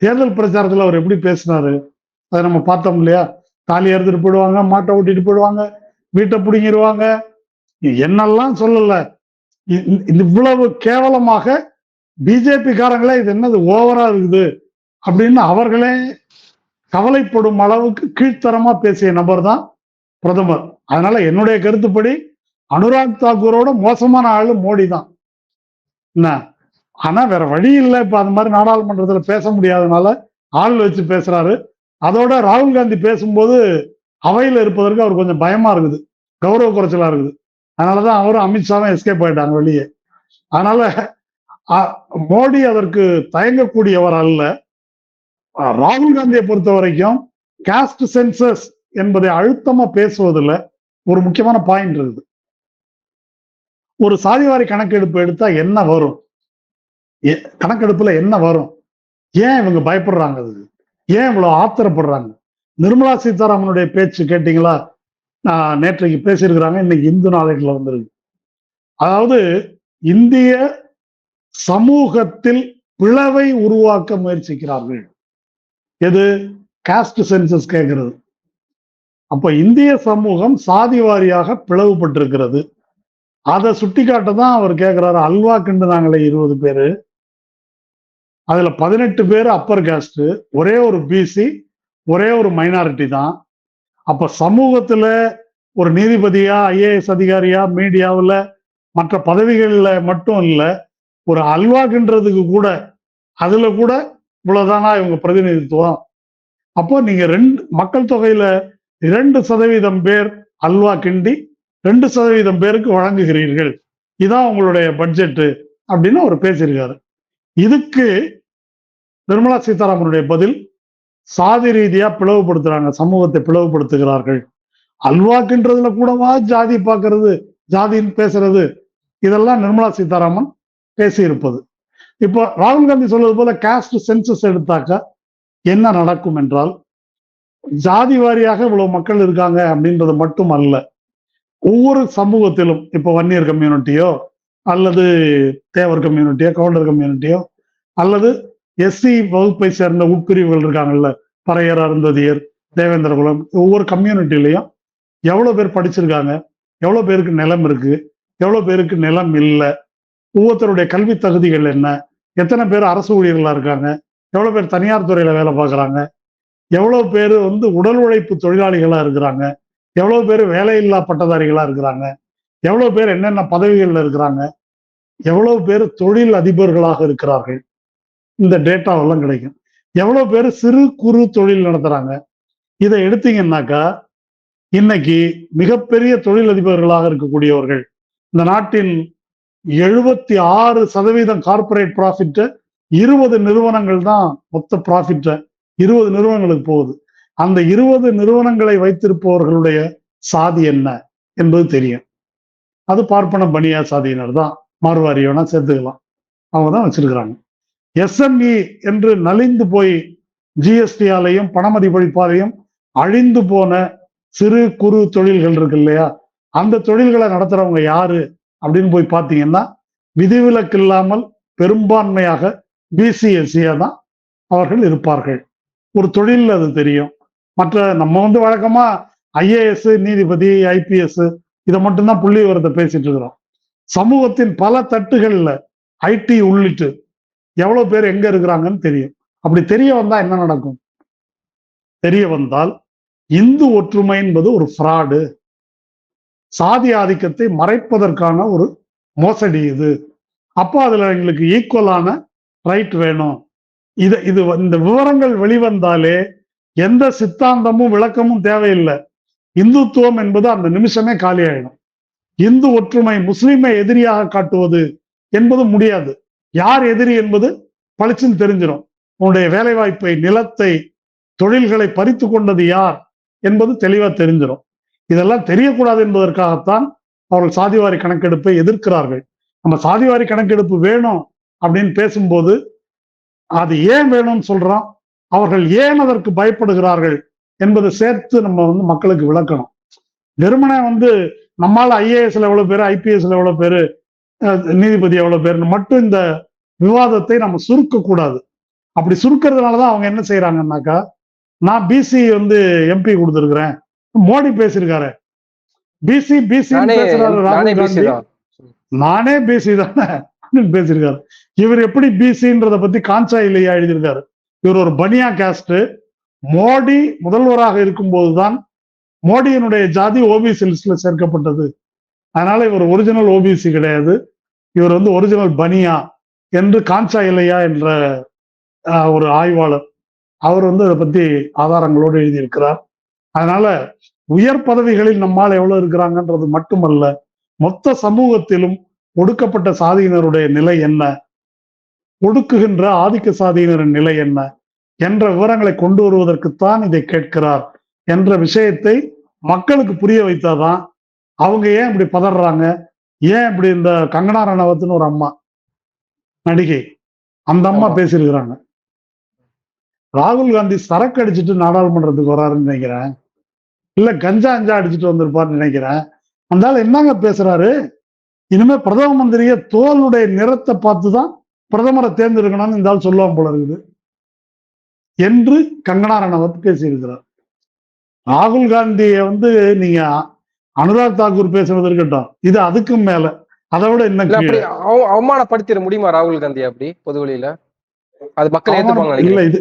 தேர்தல் பிரச்சாரத்துல அவர் எப்படி பேசினாரு அதை நம்ம பார்த்தோம் இல்லையா. தாலி எடுத்துட்டு போயிடுவாங்க, மாட்டை ஓட்டிட்டு போயிடுவாங்க, வீட்டை பிடிங்கிடுவாங்க, என்னெல்லாம் சொல்லல. இவ்வளவு கேவலமாக பிஜேபி காரங்களே இது என்னது ஓவரா இருக்குது அப்படின்னு அவர்களே கவலைப்படும் அளவுக்கு கீழ்த்தரமா பேசிய நபர் தான் பிரதமர். அதனால என்னுடைய கருத்துப்படி அனுராக் தாக்கூரோட மோசமான ஆளு மோடி தான். என்ன ஆனா வேற வழி இல்லை. இப்ப அந்த மாதிரி நாடாளுமன்றத்துல பேச முடியாதனால ஆள் வச்சு பேசுறாரு. அதோட ராகுல் காந்தி பேசும்போது அவையில இருப்பதற்கு அவர் கொஞ்சம் பயமா இருக்குது, கௌரவ குறைச்சலா இருக்குது. அதனாலதான் அவரும் அமித்ஷாவும் எஸ்கேப் ஆயிட்டாங்க வெளியே. அதனால மோடி அதற்கு தயங்கக்கூடியவர் அல்ல. ராகுல் காந்தியை பொறுத்த வரைக்கும் காஸ்ட் சென்சஸ் என்பதை அழுத்தமா பேசுவதில் ஒரு முக்கியமான பாயிண்ட் இருக்குது. ஒரு சாதிவாரி கணக்கெடுப்பு எடுத்தா என்ன வரும், கணக்கெடுப்புல என்ன வரும், ஏன் இவங்க பயப்படுறாங்க, அது ஏன் இவ்வளவு ஆத்திரப்படுறாங்க? நிர்மலா சீதாராமனுடைய பேச்சு கேட்டீங்களா? நேற்றைக்கு பேசியிருக்கிறாங்க, இன்னைக்கு இந்து நாளேட்டில் வந்திருக்கு. அதாவது இந்திய சமூகத்தில் பிளவை உருவாக்க முயற்சிக்கிறார்கள். எது? காஸ்ட் சென்சஸ் கேட்கிறது. அப்ப இந்திய சமூகம் சாதி வாரியாக பிளவுபட்டிருக்கிறது. அதை சுட்டிக்காட்ட தான் அவர் கேட்கிறாரு. அல்வா கிண்டுனாங்களே 20 பேரு, அதுல 18 பேர் அப்பர் காஸ்ட், ஒரே ஒரு பிசி, ஒரே ஒரு மைனாரிட்டி தான். அப்ப சமூகத்துல ஒரு நீதிபதியா, ஐஏஎஸ் அதிகாரியா, மீடியாவில் மற்ற பதவிகள்ல மட்டும் இல்ல, ஒரு அல்வாக்குன்றதுக்கு கூட அதுல கூட இவ்வளவுதானா இவங்க பிரதிநிதித்துவம்? அப்போ நீங்க மக்கள் தொகையில 2% பேர் அல்வா கிண்டி 2% பேருக்கு வழங்குகிறீர்கள் இதான் உங்களுடைய பட்ஜெட் அப்படின்னு அவர் பேசியிருக்காரு. இதுக்கு நிர்மலா சீதாராமனுடைய பதில், சாதி ரீதியா பிளவுபடுத்துறாங்க, சமூகத்தை பிளவுபடுத்துகிறார்கள். அல்வாக்குன்றதுல கூடவா ஜாதி பார்க்கறது, ஜாதின்னு பேசுறது, இதெல்லாம் நிர்மலா சீதாராமன் பேசியிருப்பது. இப்போ ராகுல் காந்தி சொல்வது போல காஸ்ட் சென்சஸ் எடுத்தாக்க என்ன நடக்கும் என்றால், ஜாதி வாரியாக இவ்வளவு மக்கள் இருக்காங்க அப்படின்றது மட்டும் அல்ல, ஒவ்வொரு சமூகத்திலும் இப்போ வன்னியர் கம்யூனிட்டியோ அல்லது தேவர் கம்யூனிட்டியோ கவுண்டர் கம்யூனிட்டியோ அல்லது எஸ்சி வகுப்பை சேர்ந்த உட்பிரிவுகள் இருக்காங்கல்ல, பறையர், அருந்ததியர், தேவேந்திரகுலம், ஒவ்வொரு கம்யூனிட்டிலையும் எவ்வளவு பேர் படிச்சிருக்காங்க, எவ்வளவு பேருக்கு நிலம் இருக்கு, எவ்வளவு பேருக்கு நிலம் இல்லை, ஒவ்வொருத்தருடைய கல்வி தகுதிகள் என்ன, எத்தனை பேர் அரசு ஊழியர்களா இருக்காங்க, எவ்வளவு பேர் தனியார் துறையில வேலை பார்க்குறாங்க, எவ்வளவு பேர் உடல் உழைப்பு தொழிலாளிகளா இருக்கிறாங்க, எவ்வளவு பேர் வேலையில்லா பட்டதாரிகளா இருக்கிறாங்க, எவ்வளவு பேர் என்னென்ன பதவிகள்ல இருக்கிறாங்க, எவ்வளவு பேர் தொழில் அதிபர்களாக இருக்கிறார்கள், இந்த டேட்டாவெல்லாம் கிடைக்கும். எவ்வளவு பேர் சிறு குறு தொழில் நடத்துறாங்க. இதை எடுத்தீங்கன்னாக்கா இன்னைக்கு மிகப்பெரிய தொழில் அதிபர்களாக இருக்கக்கூடியவர்கள், இந்த நாட்டின் 76% கார்பரேட் ப்ராஃபிட் 20 நிறுவனங்கள் தான் மொத்த ப்ராஃபிட் 20 நிறுவனங்களுக்கு போகுது. அந்த 20 நிறுவனங்களை வைத்திருப்பவர்களுடைய சாதி என்ன என்பது தெரியும். அது பார்ப்பன பனியா சாதியினர் தான், மார்வாரியவனா சேர்த்துக்கலாம், அவங்க தான் வச்சிருக்கிறாங்க. எஸ்எம்இ என்று நலிந்து போய் ஜிஎஸ்டியாலையும் பணமதிப்பளிப்பாலையும் அழிந்து போன சிறு குறு தொழில்கள் இருக்கு இல்லையா, அந்த தொழில்களை நடத்துறவங்க யாரு அப்படின்னு போய் பார்த்தீங்கன்னா விதிவிலக்கு இல்லாமல் பெரும்பான்மையாக பிசிஎஸ்சியா தான் அவர்கள் இருப்பார்கள். ஒரு தொழில் அது தெரியும். மற்ற நம்ம வழக்கமா ஐஏஎஸ், நீதிபதி, ஐபிஎஸ் இதை மட்டும்தான் புள்ளி விவரத்தை பேசிட்டு இருக்கிறோம். சமூகத்தின் பல தட்டுகள்ல ஐடி உள்ளிட்டு எவ்வளவு பேர் எங்க இருக்கிறாங்கன்னு தெரியும். அப்படி தெரிய வந்தா என்ன நடக்கும்? தெரிய வந்தால் இந்து ஒற்றுமை என்பது ஒரு ஃப்ராடு, சாதி ஆதிக்கத்தை மறைப்பதற்கான ஒரு மோசடி இது. அப்போ அதுல எங்களுக்கு ஈக்குவலான ரைட் வேணும். இந்த விவரங்கள் வெளிவந்தாலே எந்த சித்தாந்தமும் விளக்கமும் தேவையில்லை. இந்துத்துவம் என்பது அந்த நிமிஷமே காலியாயிடும். இந்து ஒற்றுமை முஸ்லிமை எதிரியாக காட்டுவது என்பது முடியாது. யார் எதிரி என்பது பளிச்சுன்னு தெரிஞ்சிடும். உன்னுடைய வேலை வாய்ப்பை, நிலத்தை, தொழில்களை பறித்து கொண்டது யார் என்பது தெளிவா தெரிஞ்சிடும். இதெல்லாம் தெரியக்கூடாது என்பதற்காகத்தான் அவர்கள் சாதிவாரி கணக்கெடுப்பை எதிர்க்கிறார்கள். நம்ம சாதிவாரி கணக்கெடுப்பு வேணும் அப்படின்னு பேசும்போது அது ஏன் வேணும்னு சொல்றோம், அவர்கள் ஏன் அதற்கு பயப்படுகிறார்கள் என்பதை சேர்த்து நம்ம மக்களுக்கு விளக்கணும். வெறுமனே நம்மால ஐஏஎஸ்ல எவ்வளவு பேரு, ஐபிஎஸ்ல எவ்வளவு பேரு, நீதிபதி எவ்வளவு பேருன்னு மட்டும் இந்த விவாதத்தை நம்ம சுருக்க கூடாது. அப்படி சுருக்கிறதுனாலதான் அவங்க என்ன செய்யறாங்கன்னாக்கா, நான் பிசி எம்பி கொடுத்துருக்கிறேன், மோடி பேசியிருக்காரு, பிசி பேசுறாரு ராகுல் காந்தி, நானே பிசி தானே பேசியிருக்காரு. இவர் எப்படி பிசின்றத பத்தி காஞ்சா இல்லையா எழுதியிருக்காரு. இவர் ஒரு பனியா காஸ்ட். மோடி முதல்வராக இருக்கும் போதுதான் மோடியினுடைய ஜாதி ஓபிசி லிஸ்ட்ல சேர்க்கப்பட்டது. அதனால இவர் ஒரிஜினல் ஓபிசி கிடையாது, இவர் ஒரிஜினல் பனியா என்று காஞ்சா இல்லையா என்ற ஒரு ஆய்வாளர் அவர் அதை பத்தி ஆதாரங்களோடு எழுதியிருக்கிறார். அதனால உயர் பதவிகளில் நம்மால் எவ்வளவு இருக்கிறாங்கன்றது மட்டுமல்ல, மொத்த சமூகத்திலும் ஒடுக்கப்பட்ட சாதியினருடைய நிலை என்ன, ஒடுக்குகின்ற ஆதிக்க சாதியினரின் நிலை என்ன என்ற விவரங்களை கொண்டு வருவதற்குத்தான் இதை கேட்கிறார் என்ற விஷயத்தை மக்களுக்கு புரிய வைத்தாதான் அவங்க ஏன் இப்படி பதறாங்க, ஏன் இப்படி இந்த கங்கனா ரணவத்னு ஒரு அம்மா நடிகை, அந்த அம்மா பேசியிருக்கிறாங்க, ராகுல் காந்தி சரக்கு அடிச்சுட்டு நாடாளுமன்றத்துக்கு வராருன்னு நினைக்கிறேன், இல்ல கஞ்சா அடிச்சுட்டு வந்திருப்பாருன்னு நினைக்கிறேன். அந்த என்னங்க பேசுறாரு, இனிமே பிரதம மந்திரிய தோலுடைய நிறத்தை பார்த்துதான் பிரதமரை தேர்ந்தெடுக்கணும்னு இந்த ஆள் சொல்லுவாங்க போல இருக்குது என்று கங்கனா ரணவத் பேசியிருக்கிறார். ராகுல் காந்தியை நீங்க அனுராக் தாக்கூர் பேசுறது இருக்கட்டும், இது அதுக்கும் மேல, அதை விட என்ன அவமானப்படுத்திட முடியுமா ராகுல் காந்தி அப்படி பொதுவெளியில? அது மக்கள் இல்ல, இது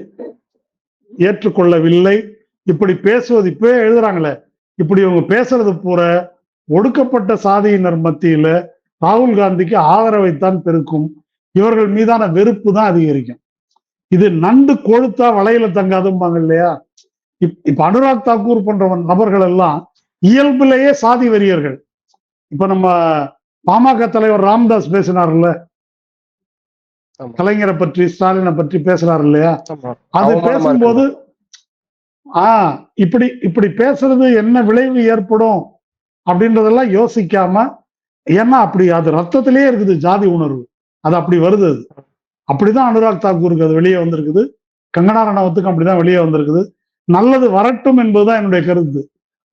ஏற்றுக்கொள்ளவில்லை. இப்படி பேசுவது இப்பவே எழுதுறாங்களே, இப்படி இவங்க பேசுறது பூரா ஒடுக்கப்பட்ட சாதியினர் மத்தியில ராகுல் காந்திக்கு ஆதரவைத்தான் பெருக்கும், இவர்கள் மீதான வெறுப்பு தான் அதிகரிக்கும். இது நண்டு கொழுத்தா வளையல தங்காதும்பாங்க இல்லையா. இப்ப அனுராக் தாக்கூர் போன்ற நபர்கள் எல்லாம் இயல்பிலேயே சாதி வெறியர்கள். இப்ப நம்ம பாமக தலைவர் ராமதாஸ் பேசினார்ல, ஆமா. கலைஞரை பற்றி, ஸ்டாலினை பற்றி பேசுறாரு இல்லையா? ஆமா. அது அவமானமா பேசும்போது இப்படி இப்படி பேசுறது என்ன விளைவு ஏற்படும் அப்படின்றதெல்லாம் யோசிக்காம, ஏன்னா அப்படி அது ரத்தத்திலேயே இருக்குது ஜாதி உணர்வு, அது அப்படி வருது. அது அப்படிதான் அனுராக் தாக்கூருக்கு அது வெளியே வந்திருக்குது, கங்கனா ரணவத்துக்கும் அப்படிதான் வெளியே வந்திருக்குது. நல்லது வரட்டும் என்பதுதான் என்னுடைய கருத்து.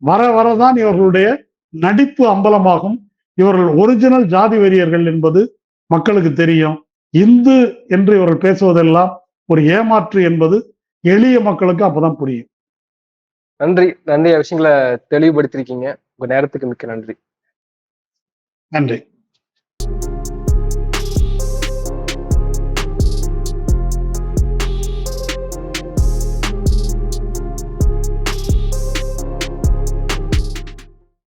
வர வரதான் இவர்களுடைய நடிப்பு அம்பலமாகும். இவர்கள் ஒரிஜினல் ஜாதி வெறியர்கள் என்பது மக்களுக்கு தெரியும். இந்து என்று இவர்கள் பேசுவதெல்லாம் ஒரு ஏமாற்று என்பது எளிய மக்களுக்கு அப்பதான் புரியும். நன்றி. நிறைய விஷயங்களை தெளிவுபடுத்திருக்கீங்க. உங்க நேரத்துக்கு மிக்க நன்றி. நன்றி.